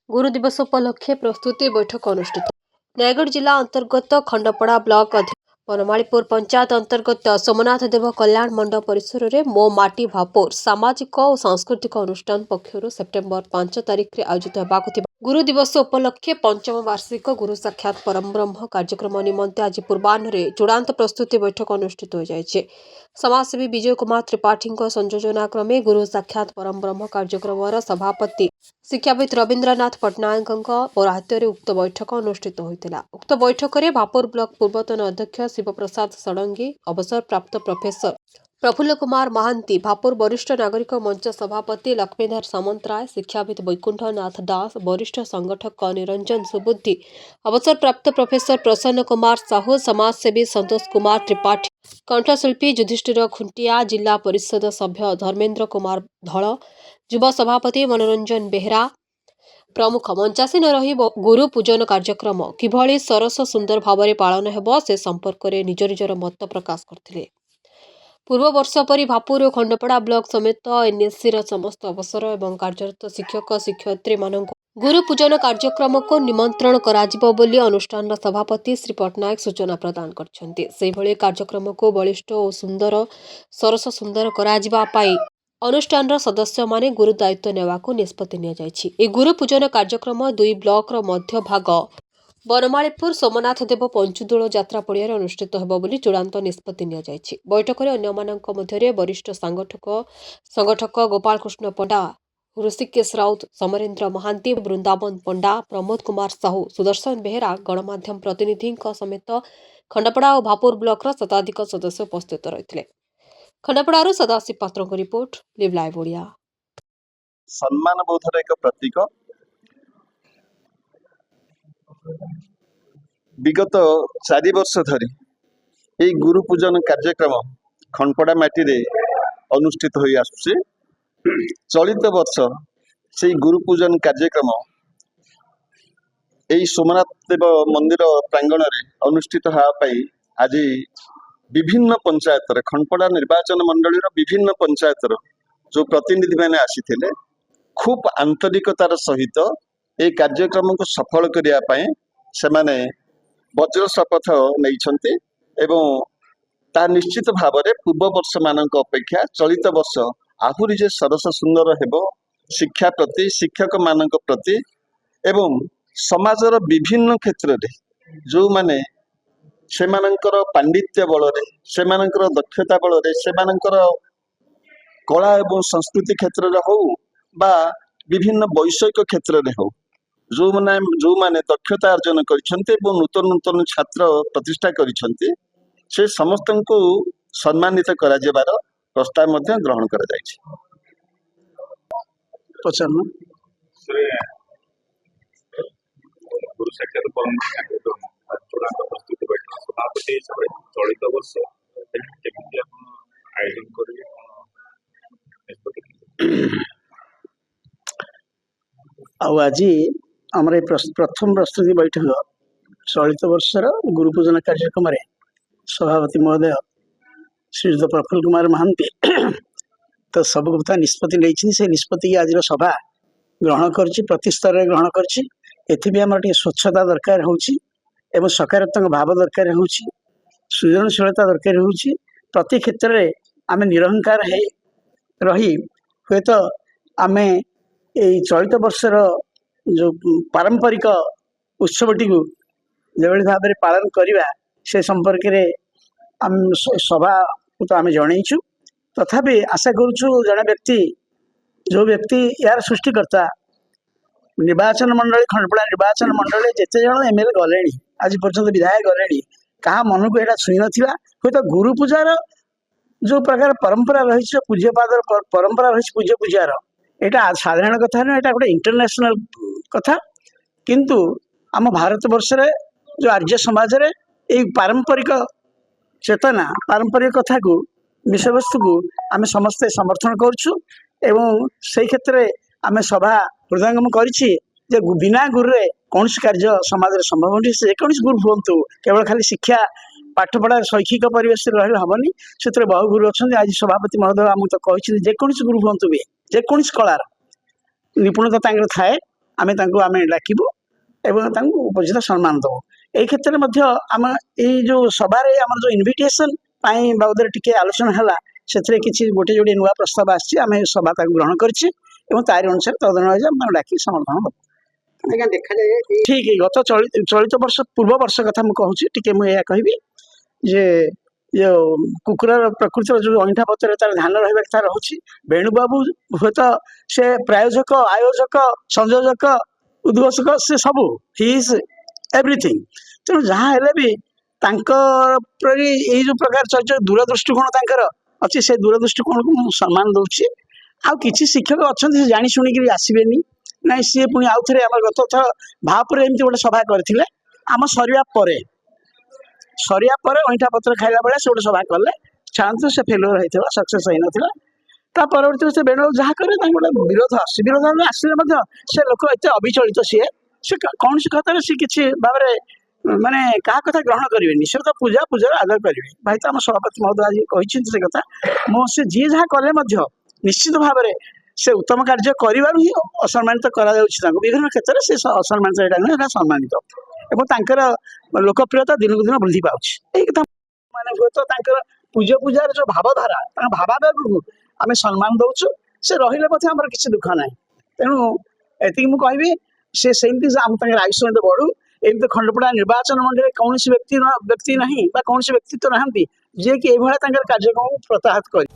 गुरु दिवस उपलक्षे प्रस्तुति बैठक अनुष्ठित। नयगढ़ जिला अंतर्गत खंडपड़ा ब्लॉक अधीन बनमालीपुर पंचायत अंतर्गत सोमनाथ देव कल्याण मंडप परिसर में मो माटी भापोर सामाजिक और सांस्कृतिक अनुष्ठान पक्षर सेप्टेम्बर 5 तारिख में आयोजित होगा गुरु दिवस उपलक्षे पंचम वार्षिक गुरु साक्षात परम ब्रह्म कार्यक्रम निमंते आज पूर्वाह्न चूड़ांत प्रस्तुति बैठक अनुष्ठित हो जाए। समाजसेवी विजय कुमार त्रिपाठी संयोजना क्रमे गुरु साक्षात परम ब्रह्म कार्यक्रम सभापति शिक्षाविद रवीन्द्रनाथ पट्टनायक पौराहित्य उक्त बैठक अनुष्ठित होता। उक्त बैठक में भापुर ब्लॉक पूर्वतन अध्यक्ष शिवप्रसाद षडंगी अवसर प्राप्त प्रोफेसर प्रफुल्ल कुमार महांती भापुर वरिष्ठ नागरिक मंच सभापति लक्ष्मीधर सामंतराय शिक्षाविद वैकुंठनाथ दास वरिष्ठ संगठक निरंजन सुबुद्धि अवसर प्राप्त प्रोफेसर प्रसन्न कुमार साहू समाजसेवी संतोष कुमार त्रिपाठी कंठशिल्पी युधिष्ठिर खुंटिया जिला परिषद सभ्य धर्मेन्द्र कुमार धल युवा सभापति मनोरंजन बेहरा प्रमुख मंचासीन रही गुरु पूजन कार्यक्रम किभली सरस सुंदर भाव पालन हेब से संपर्क में निज निजर मत प्रकाश करथिले। पूर्व वर्ष परी भापुर और खंडपड़ा ब्लॉक समेत एनएससी समस्त अवसर एवं कार्यरत शिक्षक शिक्षयित्री मानक गुरु पूजन कार्यक्रम को निमंत्रण कराजिबो बोली अनुष्ठान सभापति श्री पट्टनायक सूचना प्रदान करछन्ते। सेहिभଳି कार्यक्रम को बलिष्ठ और सुंदर सरस सुंदर कराजिबा पाई अनुष्ठान सदस्य माने गुरु दायित्व नेवाको निष्पत्ति निया जायछि। ए गुरु पूजन कार्यक्रम दुई ब्लॉक मध्य भाग बनमालीपुर सोमनाथ देव पंचुदोल यात्रा पड़िया अनुष्ठित होब बोली चूड़ांत निष्पत्ति निया जायछि। बैठक में अन्यमानक मध्यरे वरिष्ठ संगठक गोपाल कृष्ण पंडा ऋषिकेश राउत समरेन्द्र महांती वृंदावन पंडा प्रमोद कुमार साहू सुदर्शन बेहरा गणमाध्यम प्रतिनिधि समेत खंडपड़ा और भापुर ब्लॉक शताधिक सदस्य उपस्थित रही। खंडपड़ा सदाशिव पात्र रिपोर्ट लिव लाइव ओडिया। सम्मान बोधर एक प्रतीक विगत 4 वर्ष धरी ये गुरु पूजन कार्यक्रम खंडपड़ा माटी रे अनुष्ठित हो आसुचे। चलित वर्ष से गुरु पूजन कार्यक्रम यही सोमनाथ देव मंदिर प्रांगण रे अनुष्ठित होगापाई आज विभिन्न पंचायत खंडपड़ा निर्वाचन मंडली विभिन्न पंचायत जो प्रतिनिधि मैंने आसी खूब आंतरिकतार सहित ये कार्यक्रम को सफल करने से माने वज्र शपथ नहीं एवं ता निश्चित भाव में पूर्व वर्ष मानक अपेक्षा चलित वर्ष आहुरी जे सरस सुंदर हेबो शिक्षा प्रति शिक्षक मानक प्रति एवं समाजर विभिन्न क्षेत्र में जो माने से मानकर पांडित्य बल से मानकर दक्षता बल से मानकर कला एवं संस्कृति क्षेत्र में हो बा विभिन्न वैषयिक क्षेत्र में हो जो माने दक्षता अर्जन करछन्ते एवं नूतन नूतन छात्र प्रतिष्ठा करछन्ते से समस्त को सम्मानित करा जेबार प्रस्ताव मध्य ग्रहण करा जायछि। पचन गुरु साक्षात परम चूड़ांत प्रस्तुति बैठक सभापति हिसाब से चलित वर्ष केମିତି आपण आयोजन करिवे आज आमर प्रथम प्रस्तुति बैठक चलित वर्षर गुरु पूजन कार्यक्रम सभापति महोदय श्रीयुत प्रफुल्ल कुमार महांती तो सब कथा निष्पत्ति नहीं निष्पत्ति आज सभा ग्रहण कर प्रति स्तर में ग्रहण कर स्वच्छता दरकार होची एवं सकारात्मक भाव दरकार होची सृजनशीलता दरकार होची प्रति क्षेत्र में आम निरहंकार है रही हुए तो आम ये चलित वर्षर जो पारंपरिक उत्सवटी को जो भाव में पालन करवा से संपर्क में आम सभा को तो आम जनईचु तथापि आशा करुचु जड़े व्यक्ति जो व्यक्ति यार सृष्टिकर्ता निर्वाचन मंडली खंडपड़ा निर्वाचन मंडली जिते जन एमएलए गले आज पर्यंत विधायक गले क्या मन को यहाँ छुई नाला हूँ तो गुरु पूजार जो प्रकार परंपरा रही पूज्यपाद परंपरा रही पूज्य पूजार यहाँ साधारण कथा नुह, गोटे इंटरनेशनल कथा किंतु आम भारत वर्ष जो आर्य समाज रे ये पारंपरिक चेतना पारंपरिक कथा को विषय वस्तु को आम समस्ते समर्थन करुचु एवं से क्षेत्र में आम सभा हृदयंगम करिछि जे बिना गुरु रे कौन कार्य समाज संभव नहीं से कौन गुरु हूँ केवल खाली शिक्षा पाठ पढ़ा शैक्षिक परिवेश रही हेनी से बहु गुरु अच्छा आज सभापति महोदय आमको तो कही जेकोसी गुरु हूँ भी जेकोसी कलार निपुणता थाए ଆମେ ଡାକିବୁ ଏବଂ ତାଙ୍କୁ ଉପଯୁକ୍ତ ସମ୍ମାନ ଦେବୁ। ଏଇ କ୍ଷେତ୍ରରେ ମଧ୍ୟ ଆମ ଏଇ ଯୋଉ ସଭାରେ ଆମର ଯୋଉ ଇନଭିଟେସନ ପାଇଁ ବାବଦରେ ଟିକେ ଆଲୋଚନା ହେଲା, ସେଥିରେ କିଛି ଗୋଟେ ଯୋଡେ ନୂଆ ପ୍ରସ୍ତାବ ଆସିଛି, ଆମେ ସଭା ତାକୁ ଗ୍ରହଣ କରିଛି ଏବଂ ତାରି ଅନୁସାରେ ତଦନ ଆମେ ଡାକି ସମର୍ଥନ ଦେବୁ। ଆଜ୍ଞା ଦେଖାଯାଏ ଠିକ ଗତ ଚଳିତ ବର୍ଷ ପୂର୍ବ ବର୍ଷ କଥା ମୁଁ କହୁଛି, ଟିକେ ମୁଁ ଏହା କହିବି ଯେ ଯୋଉ କୁକୁରର ପ୍ରକୃତିର ଯୋଉ ଅଇଁଠା ପତ୍ରରେ ତାର ଧ୍ୟାନ ରହିବା କଥା ରହୁଛି। ବେଣୁବାବୁ ହୁଏତ ସେ ପ୍ରାୟୋଜକ, ଆୟୋଜକ, ସଂଯୋଜକ, ଉଦ୍ଘୋଷକ, ସେ ସବୁ ହି ଇଜ ଏଭ୍ରିଥିଙ୍ଗ। ତେଣୁ ଯାହା ହେଲେ ବି ତାଙ୍କ ପ୍ରତି ଏଇ ଯୋଉ ପ୍ରକାର ଚରିତ୍ର ଦୂରଦୃଷ୍ଟିକୋଣ ତାଙ୍କର ଅଛି, ସେ ଦୂରଦୃଷ୍ଟିକୋଣକୁ ମୁଁ ସମ୍ମାନ ଦଉଛି। ଆଉ କିଛି ଶିକ୍ଷକ ଅଛନ୍ତି ସେ ଜାଣି ଶୁଣିକିରି ଆସିବେନି, ନାଇଁ ସିଏ ପୁଣି ଆଉ ଥରେ ଆମର ଗତ ଥର ଭାବରେ ଏମିତି ଗୋଟେ ସଭା କରିଥିଲେ, ଆମ ସରିବା ପରେ ଅଇଁଠା ପତ୍ର ଖାଇଲା ବେଳେ ସେ ଗୋଟେ ସଭା କଲେ, ଛାଡ଼ନ୍ତୁ ସେ ଫେଲୁଅର ହେଇଥିଲା, ସକ୍ସେସ୍ ହେଇନଥିଲା। ତା ପରବର୍ତ୍ତୀ ସେ ବେଣୁ ଯାହା କରେ ତାଙ୍କୁ ଗୋଟେ ବିରୋଧ ଆସିଲେ ମଧ୍ୟ ସେ ଲୋକ ଏତେ ଅବିଚଳିତ, ସେ କୌଣସି କଥାରେ ସେ କିଛି ଭାବରେ ମାନେ କାହା କଥା ଗ୍ରହଣ କରିବେନି, ସେ ତ ପୂଜାର ଆଦର କରିବେ। ଭାଇ ତ ଆମ ସଭାପତି ମହୋଦୟ ଆଜି କହିଛନ୍ତି ସେ କଥା। ସେ ଯିଏ ଯାହା କଲେ ମଧ୍ୟ ନିଶ୍ଚିତ ଭାବରେ ସେ ଉତ୍ତମ କାର୍ଯ୍ୟ କରିବାରୁ ହିଁ ଅସମ୍ମାନିତ କରାଯାଉଛି ତାଙ୍କୁ। ବିଭିନ୍ନ କ୍ଷେତ୍ରରେ ସେ ଅସମ୍ମାନିତ ଏଇଟା ନୁହେଁ, ଏଇଟା ସମ୍ମାନିତ ଏବଂ ତାଙ୍କର ଲୋକପ୍ରିୟତା ଦିନକୁ ଦିନ ବୃଦ୍ଧି ପାଉଛି। ଏଇ କଥା ମାନେ ହୁଏତ ତାଙ୍କର ପୂଜାର ଯୋଉ ଭାବଧାରା, ତାଙ୍କ ଭାବାବେଗକୁ ଆମେ ସମ୍ମାନ ଦଉଛୁ। ସେ ରହିଲେ ମଧ୍ୟ ଆମର କିଛି ଦୁଃଖ ନାହିଁ। ତେଣୁ ଏତିକି ମୁଁ କହିବି, ସେ ସେମିତି ଆମ ତାଙ୍କର ଆୟୁଷ ବଢୁ। ଏମିତି ଖଣ୍ଡପଡ଼ା ନିର୍ବାଚନ ମଣ୍ଡଳୀରେ କୌଣସି ବ୍ୟକ୍ତି ନାହିଁ ବା କୌଣସି ବ୍ୟକ୍ତିତ୍ୱ ନାହାନ୍ତି ଯିଏକି ଏଇଭଳିଆ ତାଙ୍କର କାର୍ଯ୍ୟକ୍ରମକୁ ପ୍ରତ୍ୟାହତ କରି